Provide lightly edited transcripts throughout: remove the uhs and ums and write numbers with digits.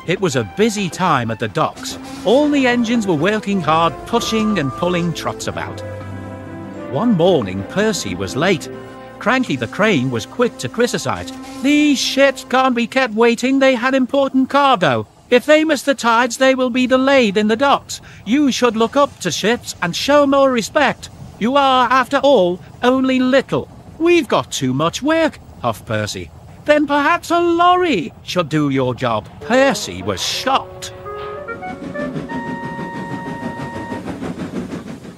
It was a busy time at the docks. All the engines were working hard, pushing and pulling trucks about. One morning, Percy was late. Cranky the crane was quick to criticize. "These ships can't be kept waiting, they had important cargo. If they miss the tides, they will be delayed in the docks. You should look up to ships and show more respect. You are, after all, only little." "We've got too much work," huffed Percy. "Then perhaps a lorry should do your job." Percy was shocked.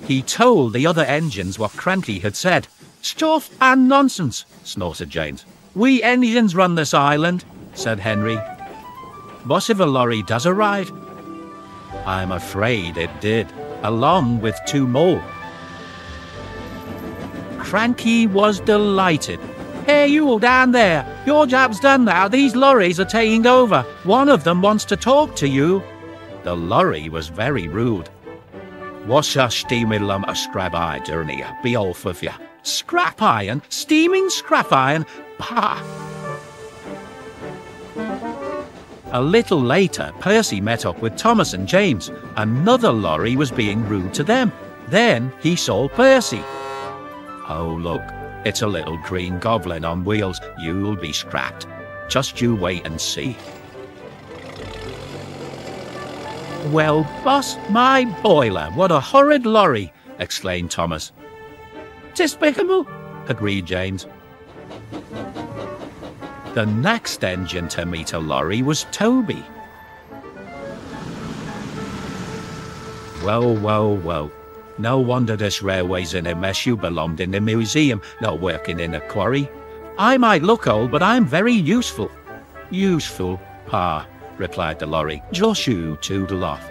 He told the other engines what Cranky had said. "Stuff and nonsense," snorted James. "We engines run this island," said Henry. "What if a lorry does arrive?" "I'm afraid it did, along with 2 more. Cranky was delighted. "Hey, you all down there, your job's done now. These lorries are taking over. One of them wants to talk to you." The lorry was very rude. "What's a steaming lump of scrap iron, journey? Be off with you." "Scrap iron? Steaming scrap iron? Bah!" A little later, Percy met up with Thomas and James. Another lorry was being rude to them. Then he saw Percy. "Oh, look, it's a little green goblin on wheels. You'll be scrapped. Just you wait and see." "Well, boss, my boiler, what a horrid lorry!" exclaimed Thomas. "Despicable," agreed James. The next engine to meet a lorry was Toby. "Well, well, well. No wonder this railway's in a mess. You belonged in the museum, not working in a quarry." "I might look old, but I'm very useful." "Useful, pa," replied the lorry. "Just you toodle off."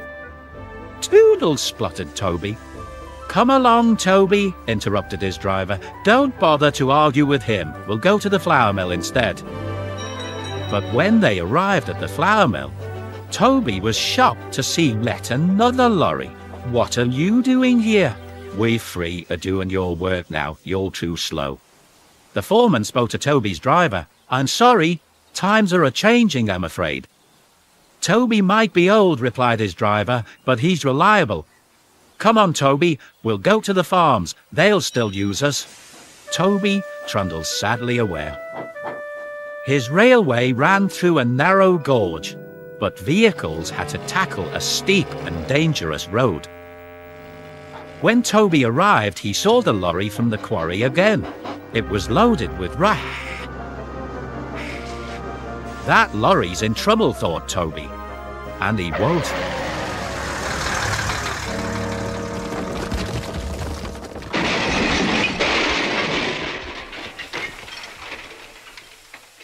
"Toodle," spluttered Toby. "Come along, Toby," interrupted his driver. "Don't bother to argue with him. We'll go to the flour mill instead." But when they arrived at the flour mill, Toby was shocked to see yet another lorry. "What are you doing here?" "We're free of doing your work now. You're too slow." The foreman spoke to Toby's driver. "I'm sorry, times are a-changing, I'm afraid." "Toby might be old," replied his driver, "but he's reliable. Come on, Toby, we'll go to the farms. They'll still use us." Toby trundled sadly away. His railway ran through a narrow gorge, but vehicles had to tackle a steep and dangerous road. When Toby arrived, he saw the lorry from the quarry again. It was loaded with "That lorry's in trouble," thought Toby. And he won't.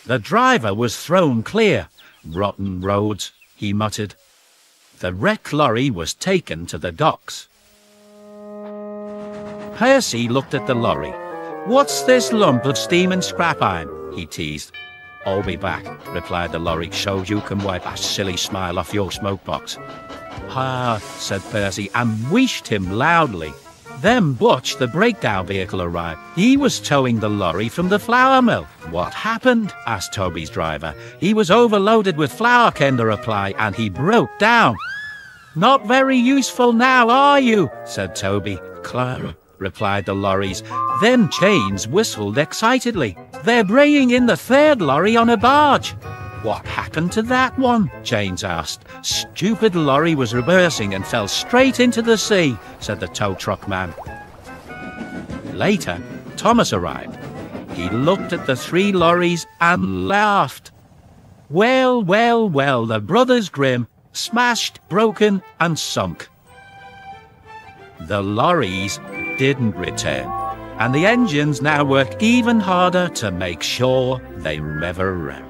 The driver was thrown clear. "Rotten roads," he muttered. The wrecked lorry was taken to the docks. Percy looked at the lorry. "What's this lump of steam and scrap iron?" he teased. "I'll be back," replied the lorry, "so you can wipe that silly smile off your smoke box." "Ah," said Percy, and wished him loudly. Then Butch, the breakdown vehicle, arrived. He was towing the lorry from the flour mill. "What happened?" asked Toby's driver. "He was overloaded with flour," came the reply, "and he broke down." "Not very useful now, are you?" said Toby. "Clara," replied the lorries. Then Chains whistled excitedly. "They're bringing in the 3rd lorry on a barge." "What happened to that one?" Chains asked. "Stupid lorry was reversing and fell straight into the sea," said the tow truck man. Later, Thomas arrived. He looked at the 3 lorries and laughed. Well, well, well, the brothers Grimm, smashed, broken and sunk. The lorries didn't return, and the engines now work even harder to make sure they never ran.